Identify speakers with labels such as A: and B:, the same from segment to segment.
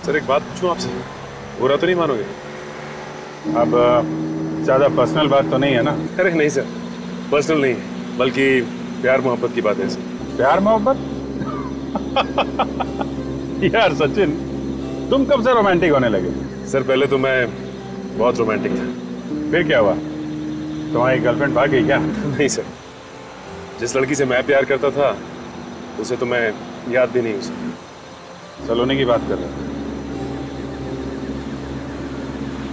A: Sir एक बात पूछूं आपसे, बुरा तो नहीं मानोगे?
B: अब ज्यादा पर्सनल बात तो नहीं है ना?
A: अरे नहीं सर, पर्सनल नहीं है, बल्कि प्यार मोहब्बत की बात है सर।
B: प्यार मोहब्बत? यार सचिन, तुम कब से रोमांटिक होने लगे?
A: सर पहले तो मैं बहुत रोमांटिक था।
B: फिर क्या हुआ? तुम्हारी गर्लफ्रेंड भाग गई क्या?
A: नहीं सर, जिस लड़की से मैं प्यार करता था उसे तो मैं याद भी नहीं उसे।
B: सलोनी की बात कर रहे हो?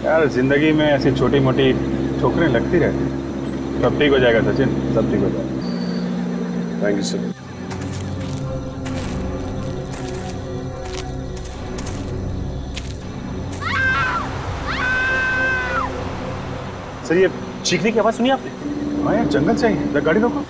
B: यार जिंदगी में ऐसी छोटी मोटी ठोकरें लगती रहती हैं। सब ठीक हो जाएगा सचिन, सब ठीक हो जाएगा।
A: Thank you sir.
C: सर ये चीखने की आवाज सुनी आपने?
B: हाँ यार, जंगल से आई। गाड़ी रोको।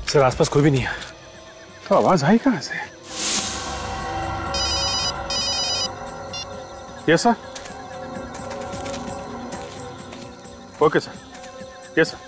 A: सर आसपास कोई भी नहीं है।
B: तो आवाज आई कहां से? Yes sir. Okay sir. Yes sir.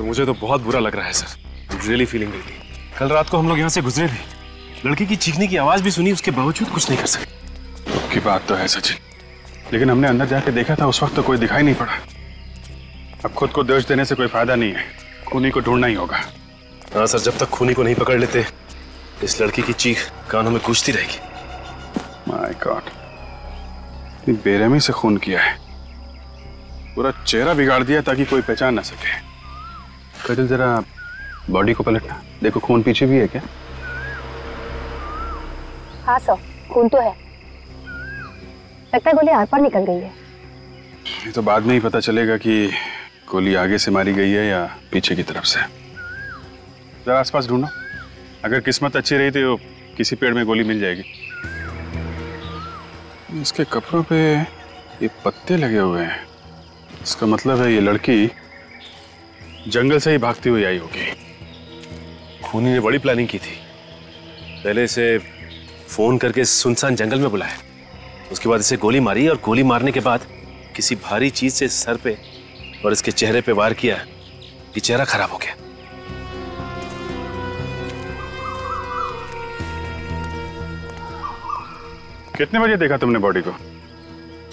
A: मुझे तो बहुत बुरा लग रहा है सर, रियली फीलिंग गिल्टी। कल रात को हम लोग यहाँ से गुजरे भी, लड़की की चीखने की आवाज भी सुनी, उसके बावजूद कुछ नहीं कर सके।
B: आपकी बात तो है सचिन, लेकिन हमने अंदर जाके देखा था, उस वक्त तो कोई दिखाई नहीं पड़ा। अब खुद को दोष देने से कोई फायदा नहीं है, खूनी को ढूंढना ही होगा।
A: हाँ सर, जब तक खूनी को नहीं पकड़ लेते इस लड़की की चीख कानों में गूंजती रहेगी।
B: माय गॉड, इतनी बेरहमी से खून किया है, पूरा चेहरा बिगाड़ दिया ताकि कोई पहचान ना सके। कजल जरा बॉडी को पलटना, देखो खून पीछे भी है क्या?
D: हाँ सर, खून तो है, लगता है गोली आर पार निकल गई है।
B: ये तो बाद में ही पता चलेगा कि गोली आगे से मारी गई है या पीछे की तरफ से। जरा आसपास ढूंढो, अगर किस्मत अच्छी रही तो किसी पेड़ में गोली मिल जाएगी। इसके कपड़ों पे ये पत्ते लगे हुए हैं, इसका मतलब है ये लड़की जंगल से ही भागती हुई आई होगी।
A: खूनी ने बड़ी प्लानिंग की थी, पहले इसे फोन करके सुनसान जंगल में बुलाया, उसके बाद इसे गोली मारी और गोली मारने के बाद किसी भारी चीज से सर पे और इसके चेहरे पे वार किया, ये चेहरा खराब हो गया।
B: कितने बजे देखा तुमने बॉडी को?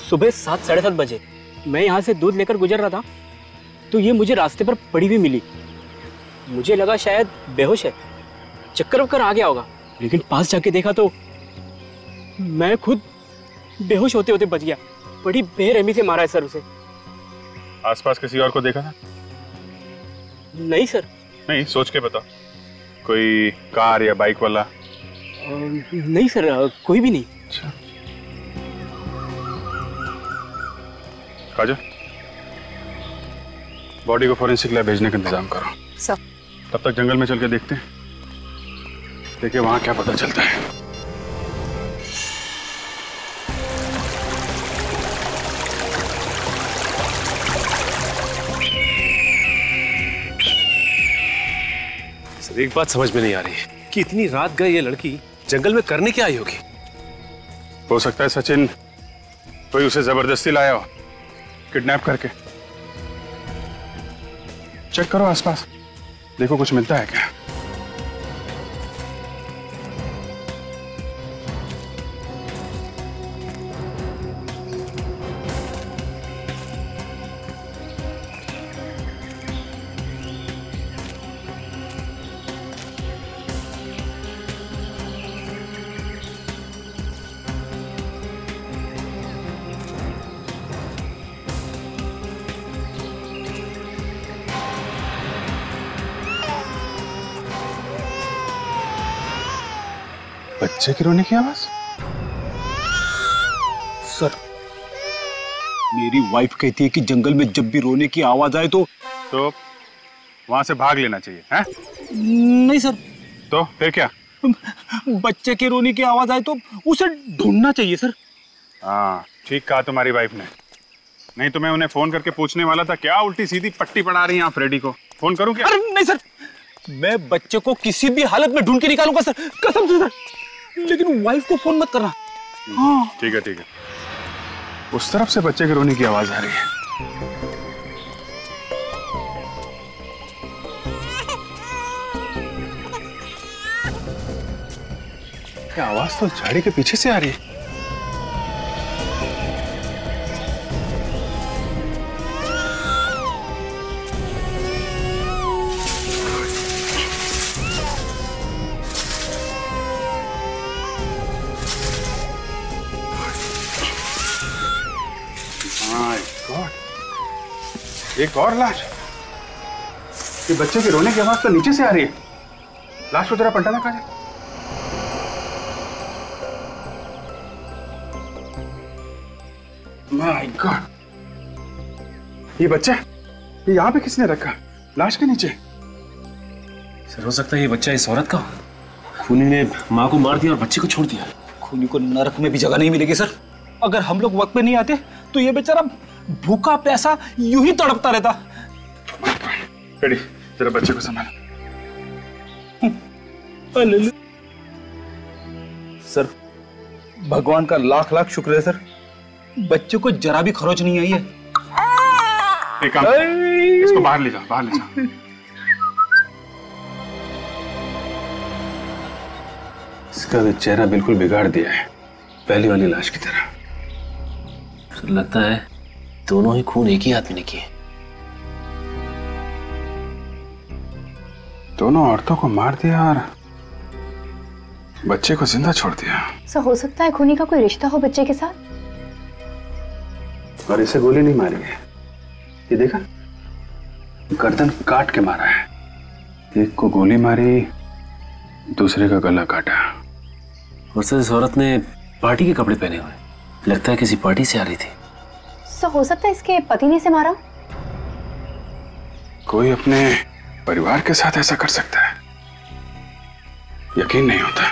E: सुबह 7 साढ़े 7 बजे। मैं यहाँ से दूध लेकर गुजर रहा था तो ये मुझे रास्ते पर पड़ी हुई मिली। मुझे लगा शायद बेहोश है, चक्कर वक्कर आ गया होगा, लेकिन पास जाके देखा तो मैं खुद बेहोश होते होते बच गया। बड़ी बेरहमी से मारा है सर उसे।
B: आसपास किसी और को देखा था?
E: नहीं सर।
B: नहीं, सोच के बताओ, कोई कार या बाइक वाला?
E: नहीं सर, कोई भी नहीं।
B: अच्छा, काजल बॉडी को फॉरेंसिक लैब भेजने का इंतजाम करो।
D: सर।
B: तब तक जंगल में चल के देखते हैं, देखिए वहां क्या पता चलता है।
A: सर एक बात समझ में नहीं आ रही है कि इतनी रात गए ये लड़की जंगल में करने क्या आई होगी।
B: हो सकता है सचिन कोई उसे जबरदस्ती लाया हो, किडनैप करके। चेक करो आसपास, देखो कुछ मिलता है क्या। बच्चे की रोने की आवाज?
F: सर, मेरी वाइफ कहती है कि जंगल में जब भी रोने की आवाज आए तो
B: वहां से भाग लेना चाहिए, हैं?
F: नहीं सर।
B: तो फिर क्या?
F: बच्चे के रोने की आवाज आए तो उसे ढूंढना चाहिए सर।
B: हाँ ठीक कहा तुम्हारी वाइफ ने, नहीं तो मैं उन्हें फोन करके पूछने वाला था क्या उल्टी सीधी पट्टी पड़ा रही हैं आप फ्रेडी को। फोन करूं क्या?
F: अरे नहीं सर, मैं बच्चे को किसी भी हालत में ढूंढ के निकालूंगा सर, कसम से सर, लेकिन वाइफ को फोन मत करना। हाँ
B: ठीक है ठीक है। उस तरफ से बच्चे के रोने की आवाज आ रही है। क्या आवाज तो झाड़ी के पीछे से आ रही है। My God! एक और लाश। ये बच्चे के रोने की आवाज तो नीचे से आ रही है। लाश को जरा पलटाना काजल। My God! ये बच्चा ये यहाँ पे किसने रखा? लाश के नीचे।
A: सर हो सकता है ये बच्चा इस औरत का, खूनी ने माँ को मार दिया और बच्चे को छोड़ दिया।
F: खूनी को नरक में भी जगह नहीं मिलेगी सर। अगर हम लोग वक्त पे नहीं आते तो ये बेचारा भूखा प्यासा यूं ही तड़पता रहता।
B: रेडी, जरा बच्चे को संभाल।
F: सर भगवान का लाख लाख शुक्र है सर, बच्चे को जरा भी खरोच नहीं आई है।
B: एक काम, इसको बाहर ले जाओ, बाहर ले जाओ।
A: इसका भी चेहरा बिल्कुल बिगाड़ दिया है, पहली वाली लाश की तरह। सर लगता है दोनों ही खून एक ही आदमी ने किए।
B: दोनों औरतों को मार दिया और बच्चे को जिंदा छोड़ दिया।
D: सर हो सकता है खूनी का कोई रिश्ता हो बच्चे के साथ।
B: और इसे गोली नहीं मारी है, ये देखा, गर्दन काट के मारा है। एक को गोली मारी, दूसरे का गला काटा।
A: और सर इस औरत ने पार्टी के कपड़े पहने हुए, लगता है किसी पार्टी से आ रही थी।
D: सर हो सकता है इसके पति ने इसे मारा।
B: कोई अपने परिवार के साथ ऐसा कर सकता है? यकीन नहीं होता।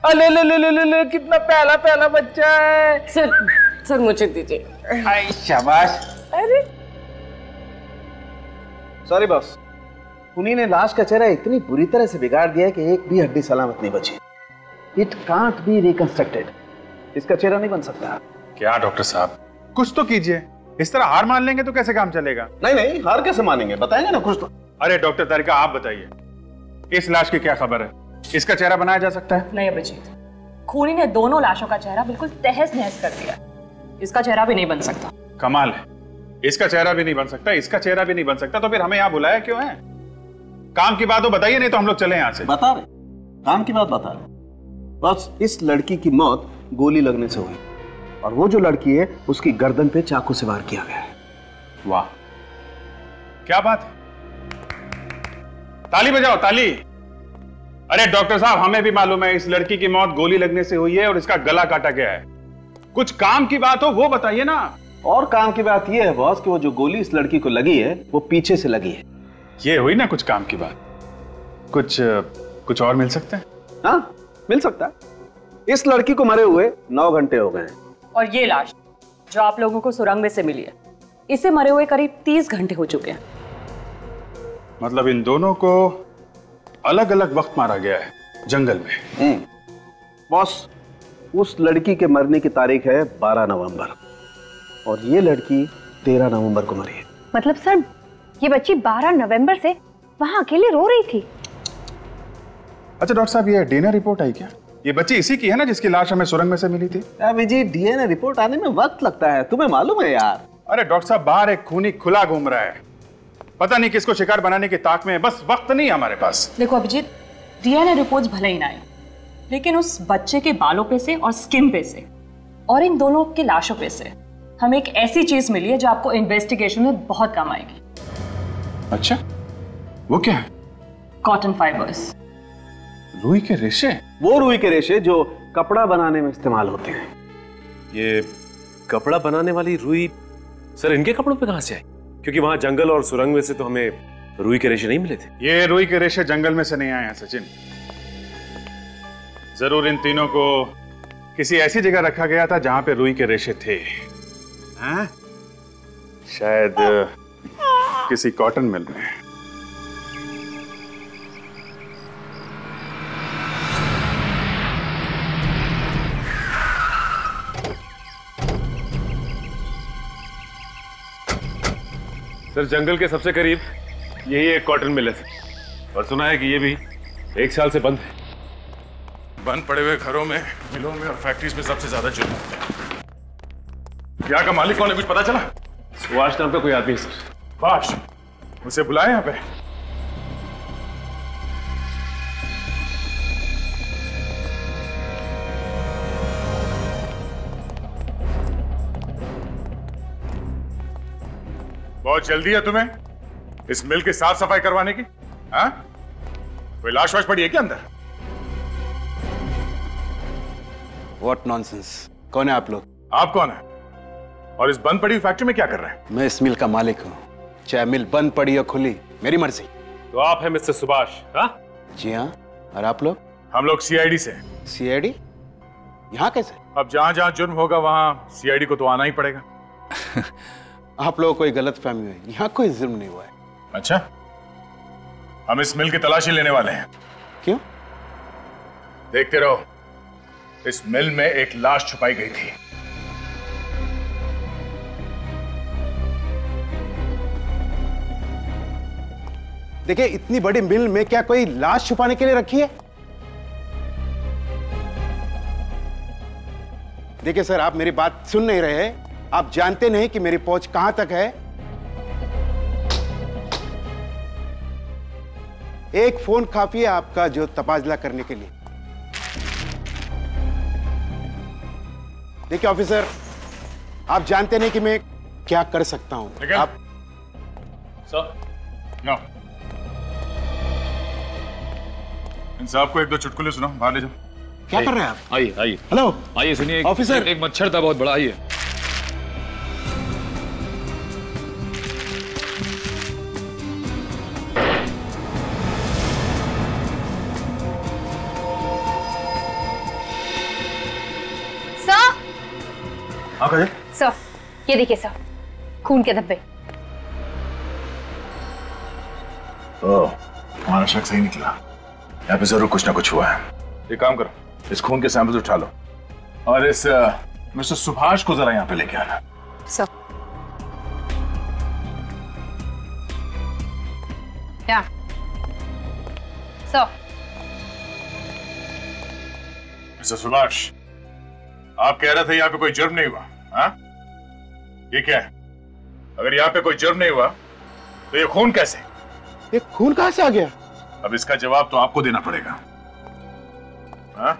F: अले ले ले ले ले ले, कितना प्याला प्याला बच्चा है।
G: सर मुझे दीजिए।
F: हाय शाबाश।
G: अरे
H: सॉरी बॉस, उन्हीं ने लाश का चेहरा इतनी बुरी तरह से बिगाड़ दिया है कि एक भी हड्डी सलामत नहीं बची। It can't be reconstructed. इसका चेहरा नहीं बन सकता।
B: क्या डॉक्टर साहब, कुछ तो कीजिए। इस तरह हार मान लेंगे तो कैसे काम चलेगा?
H: नहीं नहीं, हार कैसे मानेंगे, बताएंगे ना कुछ तो।
B: अरे डॉक्टर तारिका आप बताइए, इस लाश की क्या खबर है? इसका चेहरा बनाया जा सकता है?
G: नहीं अभिजीत, खूनी ने दोनों लाशों का चेहरा बिल्कुल तहस नहस कर दिया। इसका चेहरा भी नहीं बन सकता।
B: कमाल है, इसका चेहरा भी नहीं बन सकता, इसका चेहरा भी नहीं बन सकता, तो फिर हमें यहाँ बुलाया क्यों है? काम की बात हो बताइए, नहीं तो हम लोग चले यहाँ से।
H: बता रहे, काम की बात बता रहे। बस इस लड़की की मौत गोली लगने से हुई, और वो जो लड़की है उसकी गर्दन पे चाकू से वार किया गया है।
B: वाह क्या बात है, ताली बजाओ ताली। अरे डॉक्टर साहब, हमें भी मालूम है इस लड़की की मौत गोली लगने से हुई है और इसका गला काटा गया है। कुछ काम की बात हो वो बताइए ना।
H: और काम की बात यह है बॉस कि वो जो गोली इस लड़की को लगी है वो पीछे से लगी है।
B: ये हुई ना कुछ काम की बात। कुछ और मिल सकते हैं?
H: हाँ, मिल सकता है। इस लड़की को मरे हुए 9 घंटे हो गए हैं।
G: और ये लाश जो आप लोगों को सुरंग में से मिली है, इसे मरे हुए करीब 30 घंटे हो चुके हैं।
B: मतलब इन दोनों को अलग अलग वक्त मारा गया है जंगल में।
H: बॉस, उस लड़की के मरने की तारीख है 12 नवंबर और ये लड़की 13 नवंबर को मरी है।
D: मतलब सर, ये बच्ची 12 नवंबर से वहां अकेले रो रही थी।
B: अच्छा डॉक्टर साहब, ये डीएनए रिपोर्ट आई क्या? ये बच्ची इसी की है ना जिसकी लाश हमें सुरंग में से मिली थी?
H: विजय, डीएनए रिपोर्ट आने में वक्त लगता है, तुम्हें मालूम है यार।
B: अरे डॉक्टर साहब, बाहर एक खूनी खुला घूम रहा है, पता नहीं किसको शिकार बनाने की ताक में है, बस वक्त नहीं है हमारे पास।
G: देखो अभिजीत, डीएनए रिपोर्ट्स भले ही ना आए, लेकिन उस बच्चे के बालों पे से और स्किन पे से और इन दोनों की लाशों पे से हमें एक ऐसी चीज मिली है जो आपको इन्वेस्टिगेशन में बहुत काम आएगी।
B: अच्छा, वो क्या है?
G: Cotton fibres.
B: रुई के रेशे?
H: वो रुई के रेशे जो कपड़ा बनाने में इस्तेमाल होते हैं।
A: ये कपड़ा बनाने वाली रुई सर इनके कपड़ों पे कहां से आई? क्योंकि वहां जंगल और सुरंग में से तो हमें रुई के रेशे नहीं मिले थे।
B: ये रुई के रेशे जंगल में से नहीं आए हैं सचिन। जरूर इन तीनों को किसी ऐसी जगह रखा गया था जहां पे रुई के रेशे थे। हाँ? शायद किसी कॉटन मिल में।
A: सर जंगल के सबसे करीब यही एक कॉटन मिल है और सुना है कि ये भी 1 साल से बंद है।
B: बंद पड़े हुए घरों में, मिलों में और फैक्ट्रीज में सबसे ज्यादा जुर्म होते हैं। यहाँ का मालिक कौन है, कुछ पता चला?
A: सुभाष नाम का कोई आदमी है सर।
B: सुभाष? उसे बुलाए यहाँ पे। बहुत जल्दी है तुम्हें इस मिल की साफ सफाई करवाने की? हाँ? कोई लाश वाश पड़ी है क्या अंदर?
H: What nonsense? कौन है आप लोग?
B: आप कौन है? और इस बंद पड़ी हुई फैक्ट्री में क्या कर रहे हैं?
H: मैं इस मिल का मालिक हूँ, चाहे मिल बंद पड़ी या खुली, मेरी मर्जी।
A: तो आप हैं मिस्टर सुभाष? हाँ
H: जी हाँ। और आप लोग?
B: हम लोग सीआईडी से हैं।
H: सीआईडी? यहाँ कैसे?
B: अब जहां जहां जुर्म होगा वहां सीआईडी को तो आना ही पड़ेगा।
H: आप लोगों को कोई गलत फहमी है, यहाँ कोई जुर्म नहीं हुआ है।
B: अच्छा, हम इस मिल की तलाशी लेने वाले हैं।
H: क्यों?
B: देखते रहो, इस मिल में एक लाश छुपाई गई थी।
H: देखिए, इतनी बड़ी मिल में क्या कोई लाश छुपाने के लिए रखी है? देखिए सर, आप मेरी बात सुन नहीं रहे। आप जानते नहीं कि मेरी पहुंच कहां तक है। एक फोन काफी है आपका जो तबादला करने के लिए। देखिए ऑफिसर, आप जानते नहीं कि मैं क्या कर सकता हूं। आप
B: सर, नो। इन साहब को 1-2 चुटकुले सुनाओ, बाहर ले जाओ।
H: क्या कर रहे हैं आप?
F: आइए आइए।
H: हेलो
F: आइए सुनिए।
H: ऑफिसर।
F: एक मच्छर था बहुत बड़ा। आइए।
B: हाँ कहे?
D: सर, ये देखिए सर, खून के धब्बे।
B: ओह, हमारा शक सही निकला। यहाँ पे जरूर कुछ ना कुछ हुआ है। एक काम करो, इस खून के सैंपल्स उठा लो और इस मिस्टर सुभाष को जरा यहाँ पे लेके आना।
D: सर। क्या? सर।
B: मिस्टर सुभाष, आप कह रहे थे यहाँ पे कोई जुर्म नहीं हुआ, हाँ? ये क्या है? अगर यहाँ पे कोई जुर्म नहीं हुआ तो ये खून कैसे?
H: ये खून कहां से आ गया?
B: अब इसका जवाब तो आपको देना पड़ेगा, हाँ?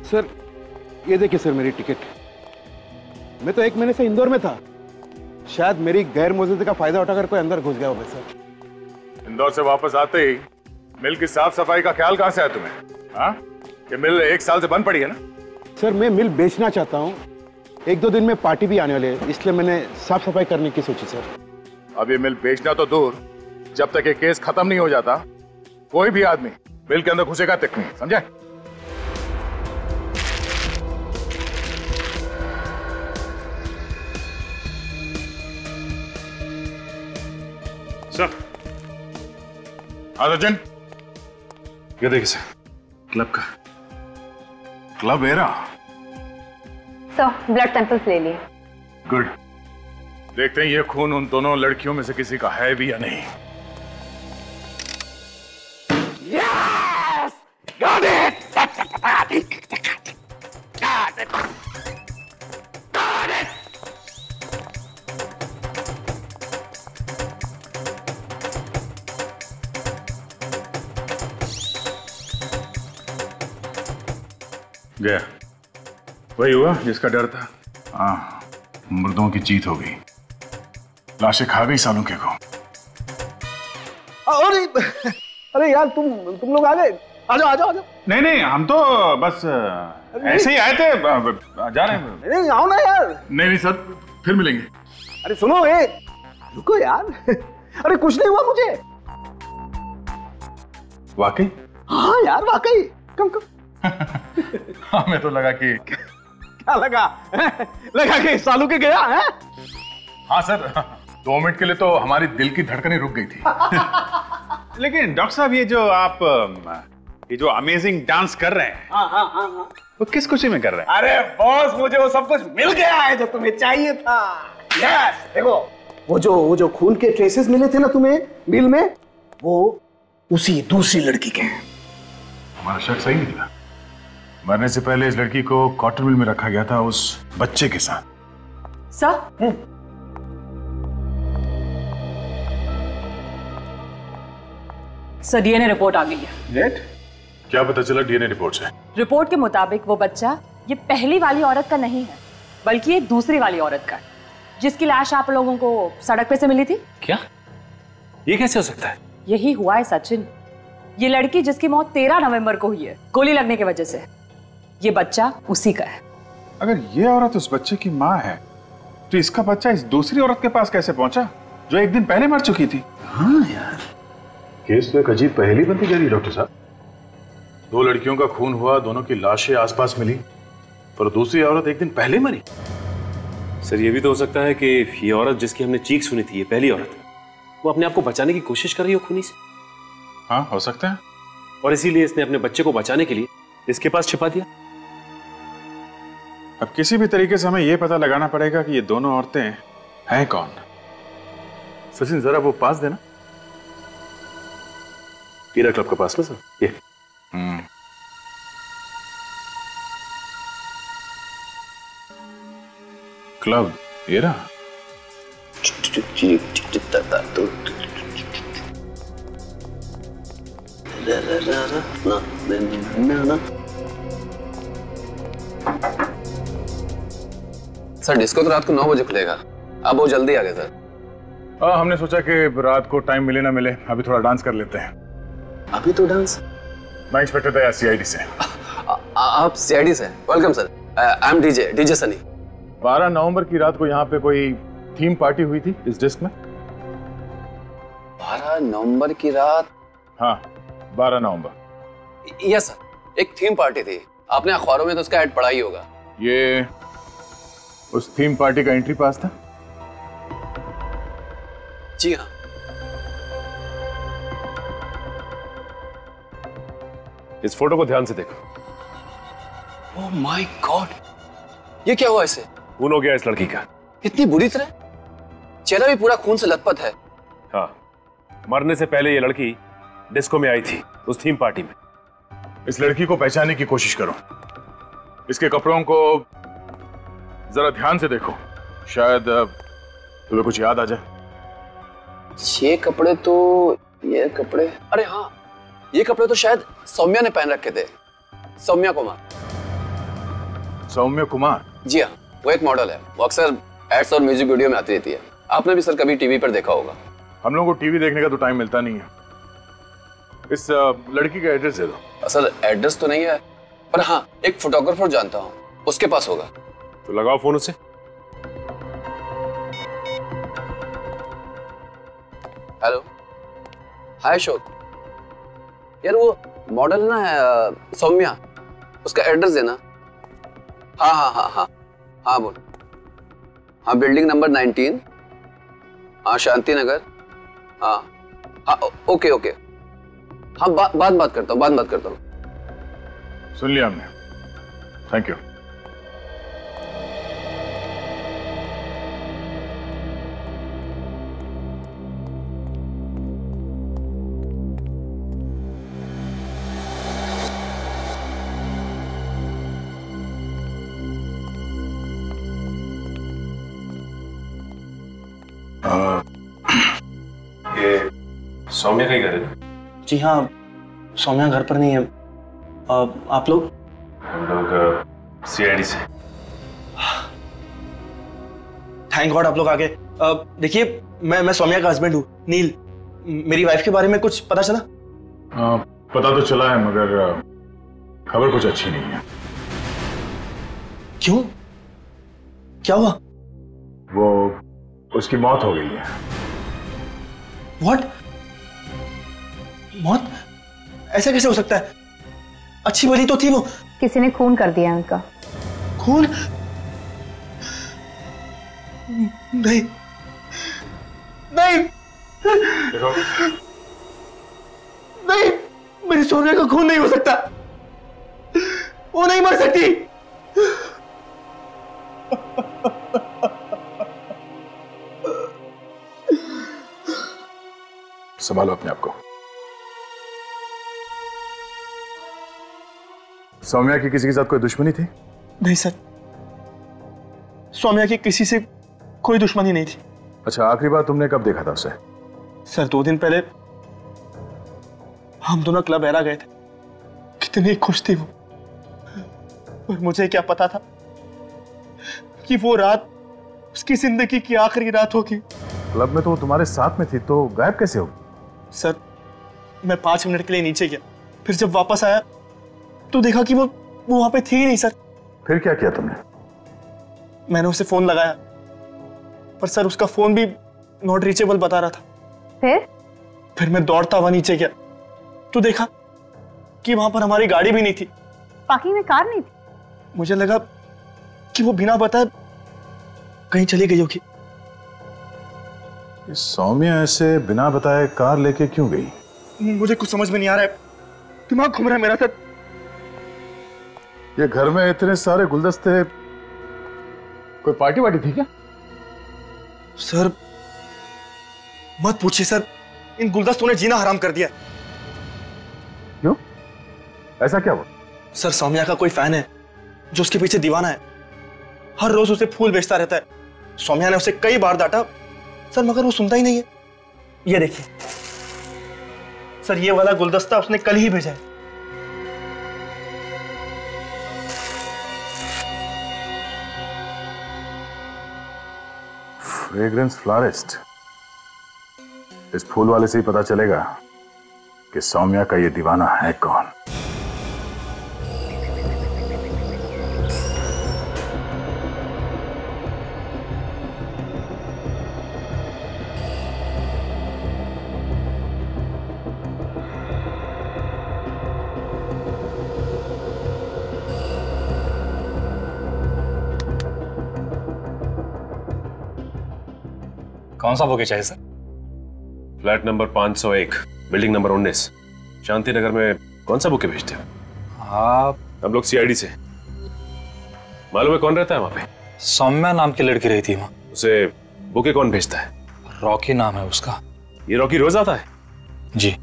H: सर, ये देखिए सर मेरी टिकट। मैं तो 1 महीने से इंदौर में था। शायद मेरी गैर मौजूदगी का फायदा उठाकर कोई अंदर घुस गया होगा सर।
B: इंदौर से वापस आते ही मिल की साफ सफाई का ख्याल कहां से आया तुम्हें, हाँ?
I: ये मिल 1 साल से बंद पड़ी है ना?
B: सर मैं मिल बेचना चाहता हूँ, 1-2 दिन में पार्टी भी आने वाली है, इसलिए मैंने साफ सफाई करने की सोची सर।
I: अब ये मिल बेचना तो दूर, जब तक ये केस खत्म नहीं हो जाता कोई भी आदमी मिल के अंदर घुसेगा तक नहीं, समझे?
A: सर।
I: अर्जुन,
A: ये देखिए सर, क्लब का।
I: Club era.
D: Sir blood samples ले लिए।
I: गुड। देखते हैं ये खून उन दोनों लड़कियों में से किसी का है भी या नहीं।
H: Yes! Got it! Got it!
I: गया। वही हुआ जिसका डर था। हाँ, मुर्दों की जीत हो गई, लाशें खा गई सालों के को।
H: अरे यार तुम लोग आ गए। आ जाओ आ जाओ आ जाओ।
I: नहीं, हम तो बस ऐसे ही आए थे, जा रहे हैं।
H: नहीं आओ ना यार।
I: नहीं सर, फिर मिलेंगे।
H: अरे सुनो, रुको यार। अरे कुछ नहीं हुआ मुझे।
I: वाकई?
H: हाँ यार वाकई। कम
I: हमें तो लगा कि
H: क्या लगा? लगा कि सालू के गया है?
I: हाँ सर, 2 मिनट के लिए तो हमारी दिल की धड़कनें रुक गई थी।
B: लेकिन डॉक्टर साहब ये जो अमेजिंग डांस कर रहे हैं,
H: हाँ।
B: वो किस खुशी में कर रहे हैं?
H: अरे बॉस, मुझे वो सब कुछ मिल गया है जो तुम्हें चाहिए था। यस, देखो वो जो खून के ट्रेसेस मिले थे ना तुम्हें मिल में, वो उसी दूसरी लड़की के हैं।
I: हमारा शक सही निकला। मरने से पहले इस लड़की को कॉटन मिल में रखा गया था उस बच्चे के साथ।
G: सर, सर डीएनए रिपोर्ट आ गई है।
I: क्या पता चला डीएनए रिपोर्ट से?
G: रिपोर्ट के मुताबिक वो बच्चा ये पहली वाली औरत का नहीं है, बल्कि ये दूसरी वाली औरत का है, जिसकी लाश आप लोगों को सड़क पे से मिली थी।
A: क्या? ये कैसे हो सकता है?
G: यही हुआ है सचिन। ये लड़की जिसकी मौत 13 नवंबर को हुई है गोली लगने की वजह से, ये बच्चा उसी का है।
B: अगर ये औरत उस बच्चे की माँ है, तो इसका बच्चा इस दूसरी औरत के पास कैसे पहुंचा जो 1 दिन पहले मर चुकी थी?
H: हाँ यार,
I: केस तो एक अजीब पहेली बनती जा रही है डॉक्टर साहब। 2 लड़कियों का खून हुआ, दोनों की लाशें आसपास मिली, पर दूसरी औरत 1 दिन पहले मरी।
A: सर ये भी तो हो सकता है कि ये औरत जिसकी हमने चीख सुनी थी, ये पहली औरत, वो अपने आप को बचाने की कोशिश कर रही हो खूनी से।
B: हाँ हो सकता है।
A: और इसीलिए इसने अपने बच्चे को बचाने के लिए इसके पास छिपा दिया।
B: अब किसी भी तरीके से हमें यह पता लगाना पड़ेगा कि ये दोनों औरतें हैं कौन।
I: सचिन जरा वो पास देना।
A: हीरा क्लब के पास में सर, ये।
B: क्लब हीरा।
J: सर डिस्को तो रात को 9 बजे खुलेगा, आप बहुत जल्दी आ गए सर।
I: हमने सोचा कि रात को टाइम मिले ना मिले, अभी थोड़ा डांस कर लेते हैं।
J: अभी तो डांस?
I: मैं इंस्पेक्टर दया सीआईडी से।
J: आप सीआईडी से? Welcome sir, I am DJ Sunny.
I: 12 नवंबर की रात को यहाँ पे कोई थीम पार्टी हुई थी इस डिस्क में।
J: 12 नवंबर की रात?
I: हाँ 12 नवंबर।
J: यस सर, एक थीम पार्टी थी, आपने अखबारों में तो उसका ऐड पढ़ा ही होगा।
I: ये उस थीम पार्टी का एंट्री पास था?
J: जी हाँ।
A: इस फोटो को ध्यान से देखो।
J: ओह माय गॉड, ये क्या हुआ इसे?
A: खून हो गया इस लड़की का।
J: इतनी बुरी तरह? चेहरा भी पूरा खून से लथपथ है।
A: हाँ, मरने से पहले ये लड़की डिस्को में आई थी, उस थीम पार्टी में।
I: इस लड़की को पहचानने की कोशिश करो, इसके कपड़ों को जरा ध्यान से देखो, शायद तुम्हें कुछ याद आ जाए।
J: ये कपड़े, अरे हाँ, ये कपड़े तो शायद सौम्या ने पहन रखे थे। सौम्या कुमार।
I: सौम्या कुमार? जी
J: हाँ, वो एक मॉडल है, वो अक्सर एड्स और म्यूजिक वीडियो में आती रहती है। आपने भी सर कभी टीवी पर देखा होगा।
I: हम लोगों को टीवी देखने का तो टाइम मिलता नहीं है। इस लड़की का एड्रेस दे दो।
J: सर एड्रेस तो नहीं है, पर हाँ, एक फोटोग्राफर जानता हूँ, उसके पास होगा।
A: तो लगाओ फोन उसे।
J: हेलो, हाय अशोक। यार वो मॉडल ना है सौम्या, उसका एड्रेस देना। हाँ बोल। हाँ, बिल्डिंग नंबर 19, हाँ शांति नगर। हाँ ओके। हाँ बात करता हूँ।
I: सुन लिया हमने, थैंक यू।
A: ये सौम्या का ही घर है ना?
C: जी हाँ, सौम्या घर पर नहीं है। आप लोग?
A: हम लोग सीआईडी से।
C: थैंक गॉड आप लोग आ गए। देखिए, मैं सौम्या का हस्बैंड हूँ, नील। मेरी वाइफ के बारे में कुछ पता चला?
I: पता तो चला है, मगर खबर कुछ अच्छी नहीं है।
C: क्यों? क्या हुआ?
I: वो उसकी मौत हो गई है।
C: What? मौत? ऐसा कैसे हो सकता है? अच्छी भली तो थी वो।
D: किसी ने खून कर दिया उनका।
C: खून? नहीं।
I: देखो,
C: नहीं, मेरी सोनिया का खून नहीं हो सकता। वो नहीं मर सकती।
I: संभालो अपने आप को। सौम्या की किसी के साथ कोई दुश्मनी थी?
C: नहीं सर, सौम्या की किसी से कोई दुश्मनी नहीं थी।
I: अच्छा, आखिरी बार तुमने कब देखा था उसे?
C: सर 2 दिन पहले हम दोनों क्लब एरा गए थे। कितनी खुश थी वो, और मुझे क्या पता था कि वो रात उसकी जिंदगी की आखिरी रात होगी।
I: क्लब में तो वो तुम्हारे साथ में थी, तो गायब कैसे हो?
C: सर, मैं 5 मिनट के लिए नीचे गया, फिर जब वापस आया तो देखा कि वो वहां पे थी ही नहीं। सर,
I: फिर क्या किया तुमने?
C: मैंने उसे फोन लगाया, पर सर उसका फोन भी नॉट रीचेबल बता रहा था। फिर मैं दौड़ता हुआ नीचे गया तो देखा कि वहां पर हमारी गाड़ी भी नहीं थी।
D: पार्किंग में कार नहीं थी।
C: मुझे लगा कि वो बिना बताए कहीं चली गई होगी।
I: सौम्या ऐसे बिना बताए कार लेके क्यों गई?
C: मुझे कुछ समझ में नहीं आ रहा है, दिमाग घूम रहा है मेरा। सर,
I: ये घर में इतने सारे गुलदस्ते, कोई पार्टी वार्टी थी क्या?
C: सर मत पूछिए सर, इन गुलदस्तों ने जीना हराम कर दिया।
I: क्यों? ऐसा क्या हुआ?
C: सर, सौम्या का कोई फैन है जो उसके पीछे दीवाना है। हर रोज उसे फूल बेचता रहता है। सौम्या ने उसे कई बार डांटा सर, मगर वो सुनता ही नहीं है। ये देखिए सर, ये वाला गुलदस्ता उसने कल ही भेजा है।
I: Fragrance florist. इस फूल वाले से ही पता चलेगा कि सौम्या का ये दीवाना है कौन।
K: कौन सा बुके चाहिए sir?
A: Flat number 501, building number 19, Shanti Nagar में कौन सा बुके भेजते हो?
K: आप?
A: हम लोग सीआईडी से। मालूम है कौन रहता है वहां पे?
K: सौम्या नाम की लड़की रहती है वहां।
A: उसे बुके कौन भेजता है?
K: रॉकी नाम है उसका।
A: ये रॉकी रोज आता है?
K: जी।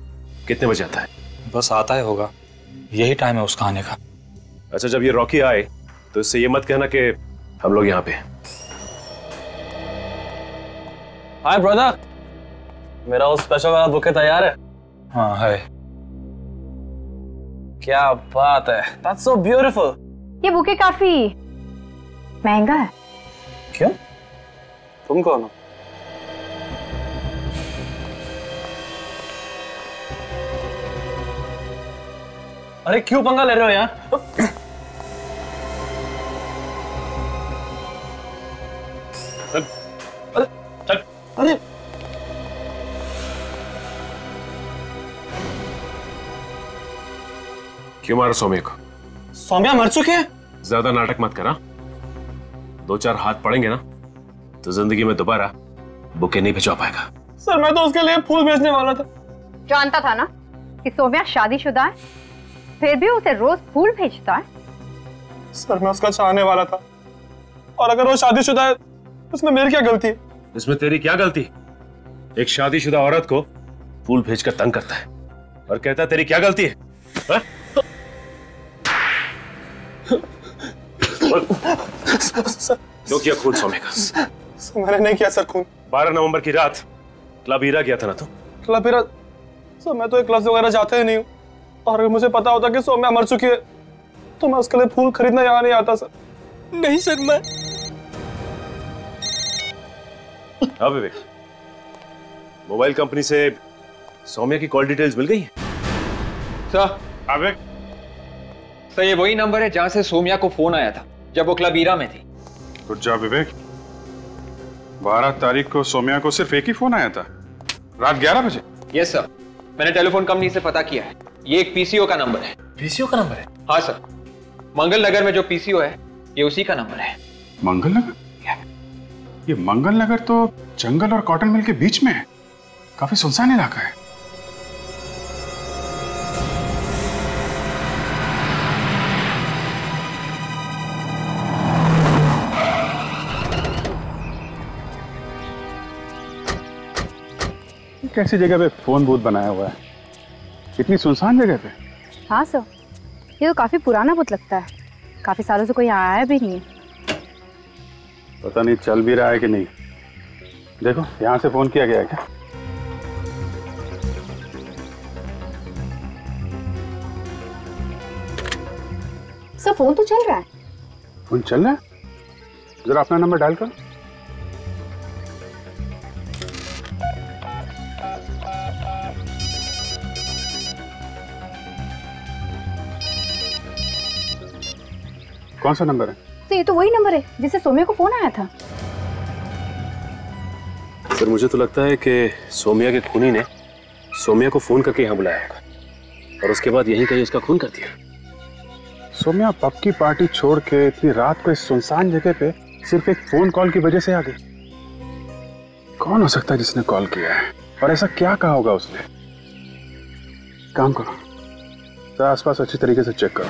A: कितने बजे आता है?
K: बस आता है होगा, यही टाइम है उसका आने का।
A: अच्छा, जब ये रॉकी आए तो इससे ये मत कहना कि हम लोग यहाँ पे हैं।
L: हाय ब्रदर, मेरा वो स्पेशल वाला बुके तैयार है?
K: हाँ है।
L: क्या बात है, That's so beautiful।
D: ये बुके काफी महंगा है।
L: क्यों? तुम कौन हो? अरे क्यों पंगा ले रहे हो यार?
A: चल अरे चल
C: अरे
A: क्यों मारा सौम्या को?
C: सौम्या मर चुकी है।
A: ज्यादा नाटक मत करा, 2-4 हाथ पड़ेंगे ना तो जिंदगी में दोबारा बुके नहीं भिजवा पाएगा।
C: सर मैं तो उसके लिए फूल भेजने वाला था।
D: जानता था ना कि सौम्या शादीशुदा है, फिर भी उसे रोज फूल भेजता है।
C: सर मैं उसका चाहने वाला था, और अगर वो शादीशुदा है उसमें मेरी क्या गलती है?
A: इसमें तेरी क्या गलती? एक शादीशुदा औरत को फूल भेजकर तंग करता है और कहता है तेरी क्या गलती है? हा? क्यों किया खून सौम्या का?
C: मैंने नहीं किया सर खून।
A: 12 नवंबर की रात क्लब हीरा गया था ना तू?
C: क्लब हीरा? सर मैं तो एक क्लब वगैरह जाते ही नहीं हूँ, और अगर मुझे पता होता कि सौम्या मर चुकी है तो मैं उसके लिए फूल खरीदना यहाँ नहीं आता सर। नहीं सर मैं।
A: हाँ विवेक, मोबाइल कंपनी से सौम्या की कॉल डिटेल्स मिल गई है?
M: सर
A: विवेक,
M: सर ये वही नंबर है जहां से सौम्या को फोन आया था जब वो क्लब हीरा में थी।
B: रुक जा विवेक, 12 तारीख को सौम्या को सिर्फ एक ही फोन आया था, रात 11 बजे?
M: यस सर, मैंने टेलीफोन कंपनी से पता किया है, ये एक पीसीओ का नंबर है।
A: पीसीओ का नंबर है?
M: हाँ सर, मंगल नगर में जो पीसीओ है ये उसी का नंबर है।
B: मंगल नगर? ये मंगल नगर तो जंगल और कॉटन मिल के बीच में है, काफी सुनसान इलाका है। कैसी जगह पे फोन बूथ बनाया हुआ है, इतनी सुनसान जगह पे?
D: हाँ सर, ये तो काफी पुराना बूथ लगता है, काफी सालों से कोई आया भी नहीं है।
B: पता नहीं चल भी रहा है कि नहीं। देखो यहाँ से फोन किया गया है क्या?
D: सर फोन तो चल रहा है।
B: फोन चल रहा है? जरा अपना नंबर डायल करो। कौन सा नंबर है?
D: तो ये तो वही नंबर है जिससे सौम्या को फोन आया था।
A: सर मुझे तो लगता है कि सौम्या के खूनी ने सौम्या को फोन करके यहाँ बुलाया होगा और उसके बाद यहीं कहीं उसका खून कर दिया।
B: सौम्या पब की पार्टी छोड़ के इतनी रात को इस सुनसान जगह पे सिर्फ एक फोन कॉल की वजह से आ गई। कौन हो सकता है जिसने कॉल किया है, और ऐसा क्या कहा होगा उसने? काम करो, तो आसपास अच्छी तरीके से चेक करो,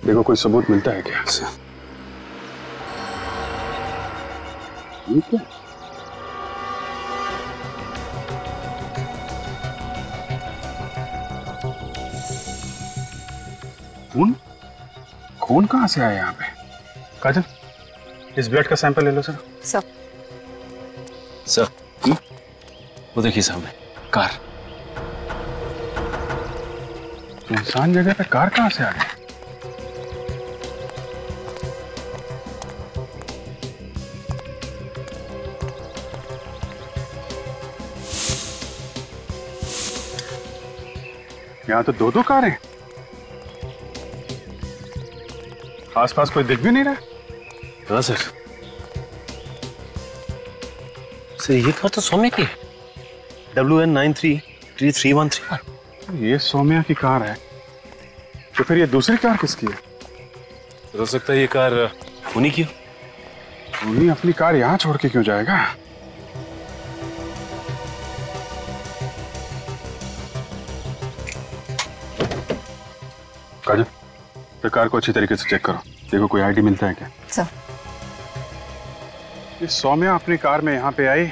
B: देखो कोई सबूत मिलता है क्या। ठीक है। खून? खून कहाँ से आया यहाँ पे? काजल, इस ब्लड का सैंपल ले लो सर।
A: सर वो देखिए सामने कार।
B: सुनसान जगह पे कार कहाँ से आ गई? यहाँ तो 2-2 कार हैं। आसपास कोई दिख भी नहीं रहा।
A: हाँ सर, ये कार तो सौम्या की है, WN933313।
B: ये सौम्या की कार है, तो फिर ये दूसरी कार किसकी है?
A: हो सकता है ये कार खूनी की हो।
B: खूनी अपनी कार यहाँ छोड़ के क्यों जाएगा? काजल, तो कार को अच्छी तरीके से चेक करो, देखो कोई आईडी मिलता है क्या।
D: सर
B: ये सौम्या अपनी कार में यहाँ पे आई,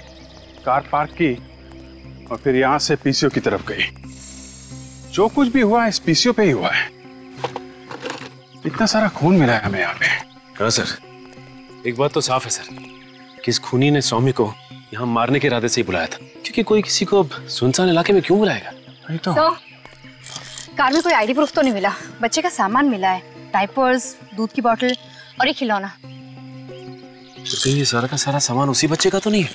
B: कार पार्क की और फिर यहाँ से पीसीओ की तरफ गई। जो कुछ भी हुआ इस पीसीओ पे ही हुआ है। इतना सारा खून मिला है हमें यहाँ पे।
A: हाँ सर, एक बात तो साफ है सर कि इस खूनी ने सौम्या को यहाँ मारने के इरादे से ही बुलाया था, क्योंकि कोई किसी को सुनसान इलाके में क्यों बुलाएगा?
B: वही तो।
D: कार में कोई आईडी प्रूफ तो नहीं मिला, बच्चे का सामान मिला है, डायपर्स, दूध की बोतल और एक खिलौना।
A: तो कहीं ये सारा का सारा सामान उसी बच्चे का तो नहीं है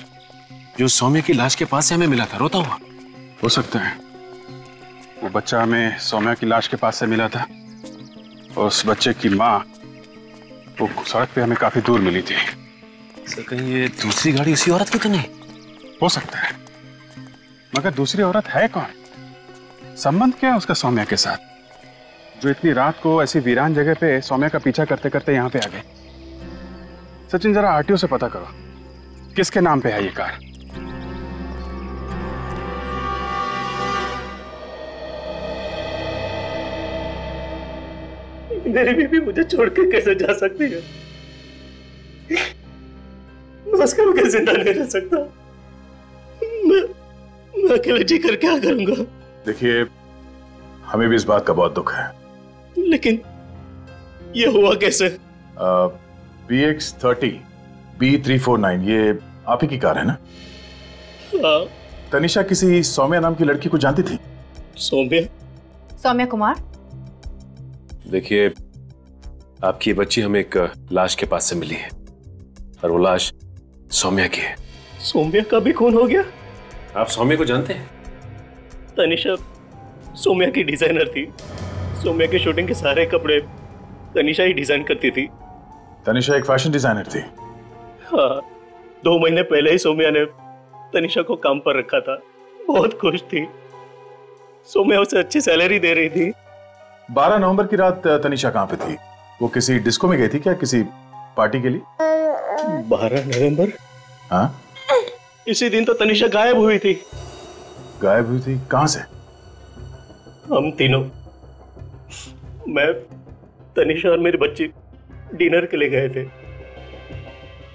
A: जो सौम्या की लाश के पास से हमें मिला था रोता हुआ?
B: हो सकता है वो बच्चा हमें सौम्या की लाश के पास से मिला था और उस बच्चे की माँ वो सड़क पे हमें काफी दूर मिली थी।
A: सर कहीं ये दूसरी गाड़ी उसी औरत की तो नहीं?
B: हो सकता है, मगर दूसरी औरत है कौन? संबंध क्या है उसका सौम्या के साथ, जो इतनी रात को ऐसी वीरान जगह पे सौम्या का पीछा करते करते यहाँ पे आ गए? सचिन जरा आरटीओ से पता करो किसके नाम पे है ये कार।
H: मेरी बीवी मुझे छोड़ के कैसे जा सकती है? मैं उसके बगैर जिंदा नहीं रह सकता। मैं अकेले जी कर क्या करूंगा?
I: देखिए, हमें भी इस बात का बहुत दुख है,
H: लेकिन ये हुआ कैसे?
I: BX30 B349 ये आप ही की कार है ना?
H: हाँ।
I: तनिषा किसी सौम्या नाम की लड़की को जानती थी?
D: सौम्या कुमार?
A: देखिए, आपकी बच्ची हमें एक लाश के पास से मिली है और वो लाश सौम्या की है।
H: सौम्या का भी खून हो गया?
A: आप सौम्या को जानते हैं?
H: तनिषा सौम्या की डिजाइनर थी। सौम्या के शूटिंग के सारे कपड़े तनिषा ही डिजाइन करती थी।
I: तनिषा एक फैशन डिजाइनर थी?
H: हाँ, 2 महीने पहले ही सौम्या ने तनिषा को काम पर रखा था। बहुत खुश थी। सौम्या उसे अच्छी सैलरी दे रही थी।
I: 12 नवंबर की रात तनिषा कहाँ पे थी? वो किसी डिस्को में गई थी क्या, किसी पार्टी के लिए?
H: 12 नवंबर?
I: हाँ,
H: इसी दिन तो तनिषा गायब हुई थी।
I: गायब हुई थी? कहां से?
H: हम तीनों, मैं, तनिषा और मेरी बच्ची डिनर के लिए गए थे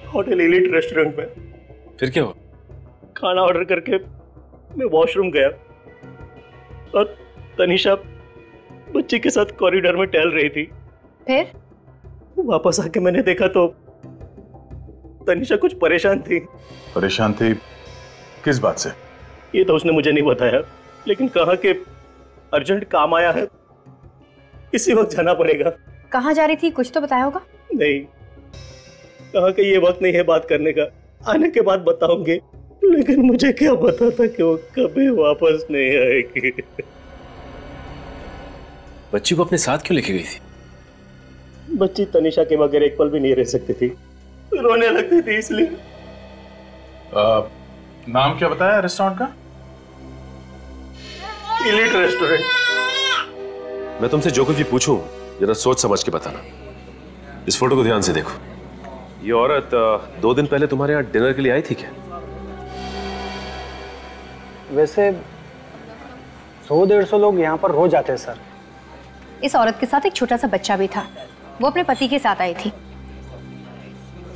H: होटल एलिट रेस्टोरेंट में।
A: फिर क्या हुआ?
H: खाना ऑर्डर करके मैं वॉशरूम गया और तनिषा बच्ची के साथ कॉरिडोर में टहल रही थी।
D: फिर
H: वापस आके मैंने देखा तो तनिषा कुछ परेशान थी।
I: परेशान थी किस बात से?
H: ये तो उसने मुझे नहीं बताया, लेकिन कहा कि अर्जेंट काम आया है, इसी वक्त जाना पड़ेगा।
D: कहाँ जा रही थी कुछ तो बताया होगा?
H: नहीं, कहा कि ये वक्त नहीं है बात करने का, आने के बाद बताऊंगी। लेकिन मुझे क्या पता था कि वो कभी वापस नहीं आएगी।
A: बच्ची को अपने साथ क्यों लेके गई थी?
H: बच्ची तनिषा के बगैर एक पल भी नहीं रह सकती थी, रोने लगती थी इसलिए।
I: नाम क्या बताया रेस्टोरेंट का?
H: Elite restaurant.
A: मैं तुमसे जो कुछ भी पूछूं जरा सोच समझ के बताना। इस फोटो को ध्यान से देखो। ये औरत 2 दिन पहले तुम्हारे यहाँ डिनर के लिए आई थी क्या?
N: वैसे 100-150 लोग यहाँ पर रोज आते हैं सर।
D: इस औरत के साथ एक छोटा सा बच्चा भी था। वो अपने पति के साथ आई थी,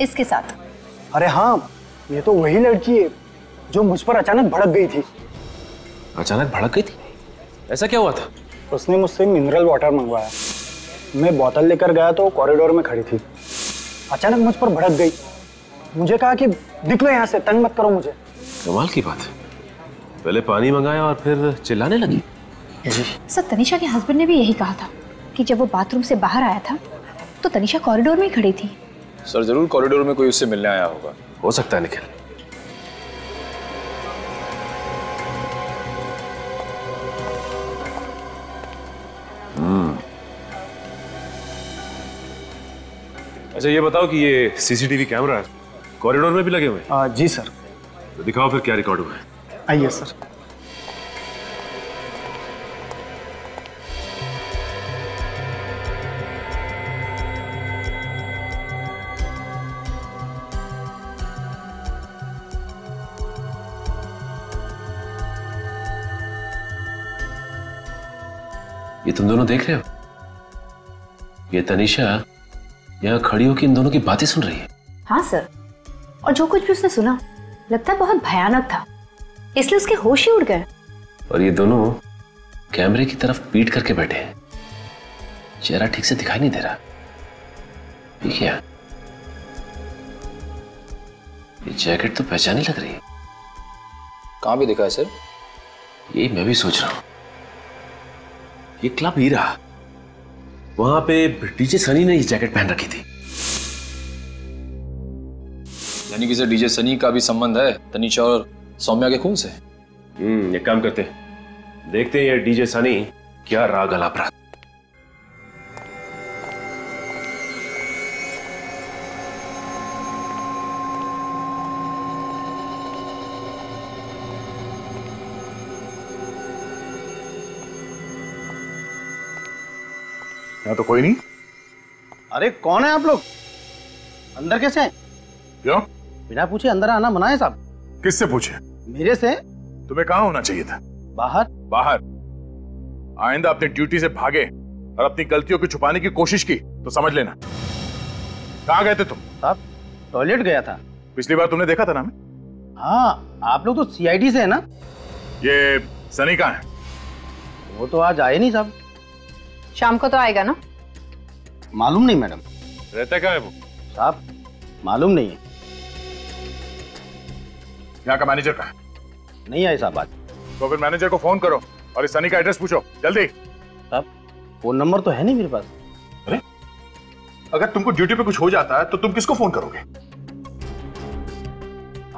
D: इसके साथ।
N: अरे हाँ, ये तो वही लड़की है जो मुझ पर अचानक भड़क गई थी।
A: अचानक भड़क गई थी? ऐसा क्या हुआ था?
N: उसने मुझसे मिनरल वाटर मंगवाया। मैं बोतल लेकर गया तो कॉरिडोर में खड़ी थी। अचानक मुझ पर भड़क गई। मुझे कहा कि निकलो यहाँ से, तंग मत करो मुझे।
A: कमाल की बात है, पहले पानी मंगाया और फिर चिल्लाने लगी।
D: सर, तनिषा के हस्बैंड ने भी यही कहा था कि जब वो बाथरूम से बाहर आया था तो तनिषा कॉरिडोर में ही खड़ी थी।
M: सर जरूर कॉरिडोर में कोई उससे मिलने आया होगा।
A: हो सकता है निखिल। अच्छा ये बताओ कि ये सीसीटीवी कैमरा कॉरिडोर में भी लगे हुए हैं?
N: जी सर।
A: तो दिखाओ फिर क्या रिकॉर्ड हुआ है।
N: आइए सर।
A: ये तुम दोनों देख रहे हो? ये तनिषा यहाँ खड़ी होकर इन दोनों की बातें सुन रही है।
D: हाँ सर, और जो कुछ भी उसने सुना लगता है बहुत भयानक था, इसलिए उसके होश ही उड़ गए।
A: और ये दोनों कैमरे की तरफ पीट करके बैठे हैं, चेहरा ठीक से दिखाई नहीं दे रहा। ठीक है, ये जैकेट तो पहचानी लग रही है।
M: कहां भी दिखा है सर?
A: यही मैं भी सोच रहा हूं। ये क्लब हीरा, वहां पे डीजे सनी ने ये जैकेट पहन रखी थी।
M: यानी कि सर डीजे सनी का भी संबंध है तनिषा और सौम्या के खून से।
A: एक काम करते हैं, देखते हैं ये डीजे सनी क्या राग अलाप रहा।
I: यहाँ तो कोई नहीं।
H: अरे कौन है आप लोग? अंदर कैसे हैं?
I: क्यों?
H: बिना पूछे अंदर आना मना है साहब।
I: किससे पूछे?
H: मेरे से।
I: तुम्हें कहाँ होना चाहिए था?
H: बाहर।
I: बाहर? आइंदा अपनी ड्यूटी से भागे और अपनी गलतियों को छुपाने की कोशिश की तो समझ लेना। कहाँ गए थे तुम?
H: साहब टॉयलेट गया था।
I: पिछली बार तुमने देखा था ना हमें?
H: हाँ, आप लोग तो सीआईडी से है ना?
I: ये सनी कहाँ है?
H: वो तो आज आए नहीं साहब।
D: शाम को तो आएगा ना?
H: मालूम नहीं मैडम।
A: रहता कहाँ है वो?
H: साहब मालूम नहीं है।
I: यहाँ का मैनेजर कहाँ है?
H: नहीं आए साहब आज।
I: तो फिर मैनेजर को फोन करो और इस सनी का एड्रेस पूछो जल्दी।
H: साहब फोन नंबर तो है नहीं मेरे पास।
I: अरे अगर तुमको ड्यूटी पे कुछ हो जाता है तो तुम किसको फोन करोगे?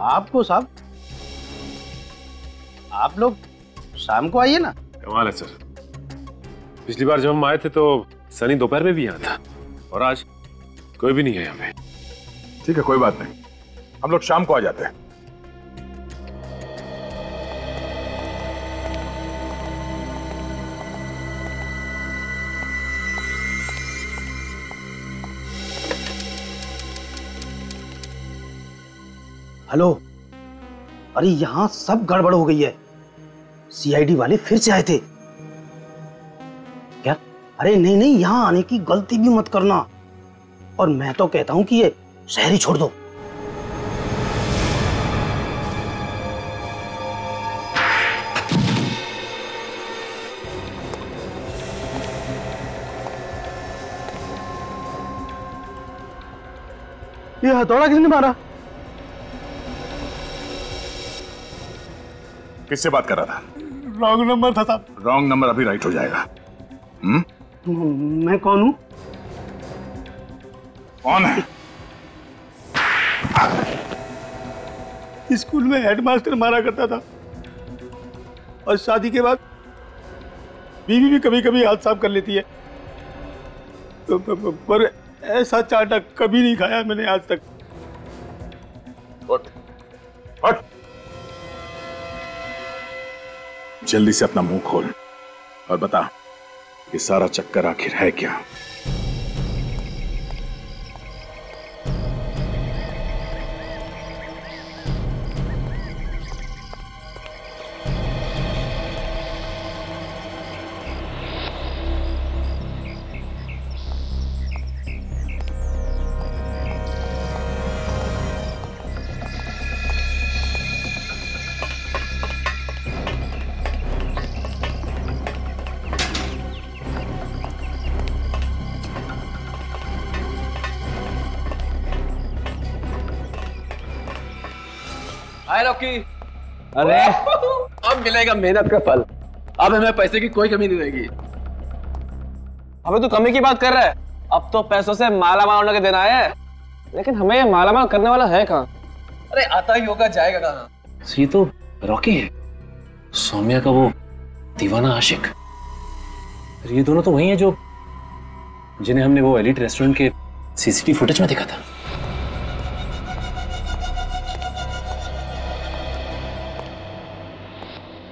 H: आपको साहब। आप लोग शाम को आइए ना।
A: कमाल है सर, पिछली बार जब हम आए थे तो सनी दोपहर में भी यहाँ था और आज कोई भी नहीं है यहाँ पे।
I: ठीक है कोई बात नहीं, हम लोग शाम को आ जाते हैं।
H: हेलो, अरे यहां सब गड़बड़ हो गई है। सीआईडी वाले फिर से आए थे क्या? अरे नहीं नहीं, यहां आने की गलती भी मत करना। और मैं तो कहता हूं कि ये शहर ही छोड़ दो। ये हथौड़ा किसने मारा?
I: किससे बात कर रहा था?
H: रॉन्ग नंबर था साहब।
I: रॉन्ग नंबर अभी राइट हो जाएगा।
H: मैं कौन हूं?
I: कौन है?
H: स्कूल में हेडमास्टर मारा करता था और शादी के बाद बीवी भी कभी कभी हाथ साफ कर लेती है। पर ऐसा चाटा कभी नहीं खाया मैंने आज तक।
I: उठ, उठ। जल्दी से अपना मुंह खोल और बता ये सारा चक्कर आखिर है क्या?
J: हाय रॉकी। अरे अब मिलेगा मेहनत का फल। अब हमें पैसे की कोई कमी नहीं रहेगी।
L: अबे तू कमी की बात कर रहा है? अब तो पैसों से माला माल होने के दिन आया है, लेकिन हमें माला माल करने वाला है कहाँ?
J: अरे आता ही होगा, जाएगा कहाँ?
A: ये तो रॉकी है, सौम्या का वो दीवाना आशिक। ये दोनों तो वही हैं जो जिन्हें हमने वो एलिट रेस्टोरेंट के सीसीटीवी फुटेज में देखा था।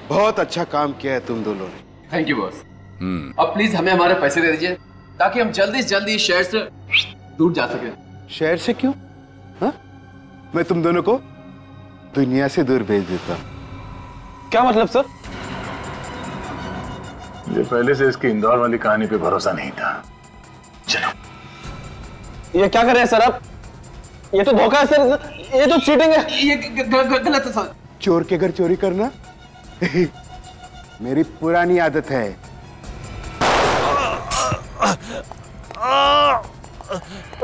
O: बहुत अच्छा काम किया है तुम दोनों ने।
J: Thank you boss. अब प्लीज हमें हमारे पैसे दे दीजिए ताकि हम जल्दी से जल्दी शहर से दूर जा सके।
O: शहर से क्यों? हा? मैं तुम दोनों को दुनिया से दूर भेज देता हूं।
L: क्या मतलब सर?
I: ये पहले से इसकी इंदौर वाली कहानी पे भरोसा नहीं था। चलो।
L: ये क्या कर रहे हैं सर आप? ये तो धोखा है सर, ये तो चीटिंग है।
J: ये गलत है सर।
O: चोर के घर चोरी करना मेरी पुरानी आदत है।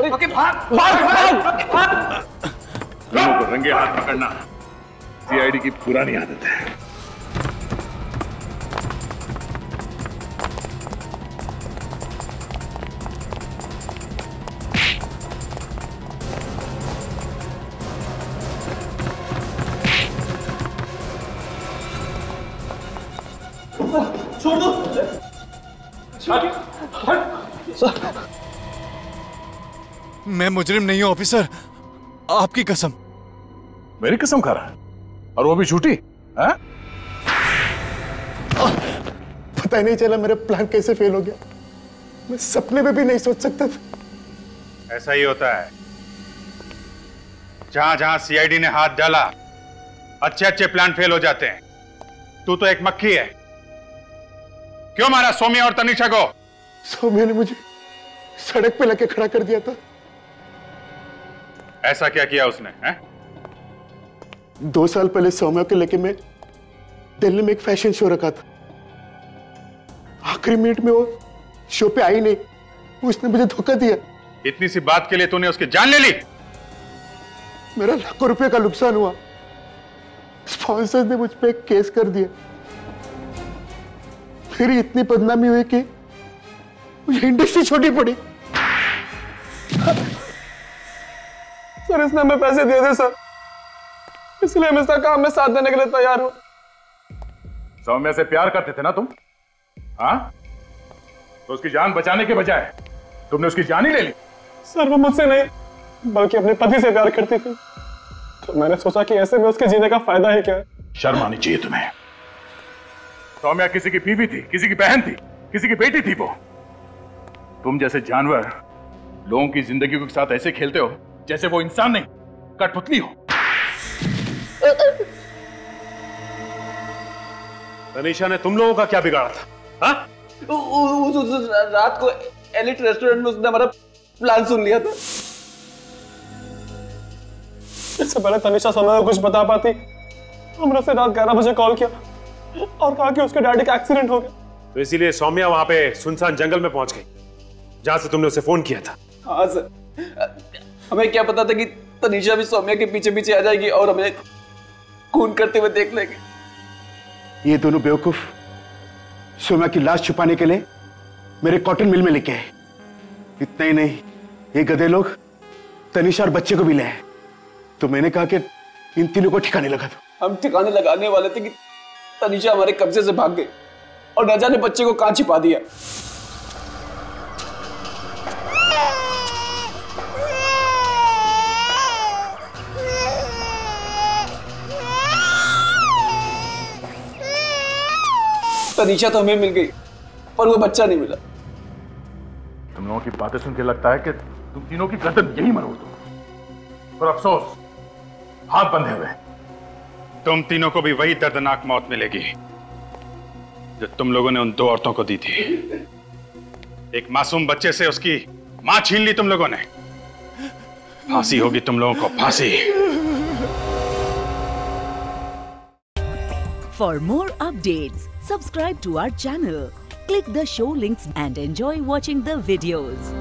J: ओके भाग
I: लोगों को रंगे हाथ पकड़ना सीआईडी की पुरानी आदत है।
C: छोड़ दो।
P: मैं मुजरिम नहीं हूं ऑफिसर, आपकी कसम।
I: मेरी कसम खा रहा है और वो भी झूठी? हाँ?
O: पता ही नहीं चला मेरा प्लान कैसे फेल हो गया। मैं सपने में भी नहीं सोच सकता था।
I: ऐसा ही होता है, जहां जहां सीआईडी ने हाथ डाला अच्छे अच्छे प्लान फेल हो जाते हैं। तू तो एक मक्खी है। क्यों मारा सौम्या और तनिषा को?
O: सौम्या ने मुझे सड़क पे लाके खड़ा कर दिया था।
I: ऐसा क्या किया उसने है?
O: 2 साल पहले सौम्या को लेके मैं दिल्ली में एक फैशन शो रखा था। आखिरी मिनट में वो शो पे आई नहीं, उसने मुझे धोखा दिया।
I: इतनी सी बात के लिए तूने उसकी जान ले ली?
O: मेरा लाखों रुपए का नुकसान हुआ। स्पॉन्सर्स ने मुझ पे एक केस कर दिया। मेरी इतनी बदनामी हुई कि मुझे इंडस्ट्री छोड़नी पड़ी।
L: सर इसने हमें पैसे दिए थे सर, इसलिए हम इसका काम में साथ देने के लिए तैयार हूं।
I: सौम्या से प्यार करते थे ना तुम? हाँ, तो उसकी जान बचाने के बजाय तुमने उसकी जान ही ले ली।
L: सर वो मुझसे नहीं बल्कि अपने पति से प्यार करती थी, तो मैंने सोचा कि ऐसे में उसके जीने का फायदा है क्या।
I: शर्म आनी चाहिए तुम्हें। सौम्या किसी की बीवी थी, किसी की बहन थी, किसी की बेटी थी। वो तुम जैसे जानवर लोगों की जिंदगी के साथ ऐसे खेलते हो जैसे वो इंसान नहीं कठपुतली हो।
A: तनीषा ने तुम लोगों का क्या बिगाड़ा था? हाँ?
L: रात को एलिट रेस्टोरेंट में उसने हमारा प्लान सुन लिया था। इससे पहले तनीषा सौम्या को कुछ बता पाती, हमने उसे रात 11 बजे कॉल किया और कहा कि उसके डैडी का एक्सीडेंट हो गया।
A: तो इसीलिए सौम्या वहां पे सुनसान जंगल में पहुंच गई जहां से तुमने उसे फोन किया था।
J: हाँ सर, हमें क्या पता था कि तनीषा भी सौम्या के पीछे पीछे आ जाएगी और हमें खून करते हुए देख लेंगे।
O: ये दोनों बेवकूफ सौम्या की लाश छुपाने के लिए मेरे कॉटन मिल में लेके आए। इतना ही नहीं, ये गधे लोग तनीषा और बच्चे को भी ले आए। तो मैंने कहा कि इन तीनों को ठिकाने लगा दो।
J: हम ठिकाने लगाने वाले थे कि तनीषा हमारे कब्जे से भाग गई और न जाने बच्चे को कहां छिपा दिया। तनीषा तो हमें मिल गई पर वो बच्चा नहीं मिला।
I: तुम लोगों की बातें सुन के लगता है कि तुम तीनों की गर्दन यही मरोड़ दो, पर अफसोस हाथ बंधे हुए। तुम तीनों को भी वही दर्दनाक मौत मिलेगी जो तुम लोगों ने उन 2 औरतों को दी थी। एक मासूम बच्चे से उसकी मां छीन ली तुम लोगों ने। फांसी होगी तुम लोगों को, फांसी।
Q: For more updates, subscribe to our channel, click the show links and enjoy watching the videos.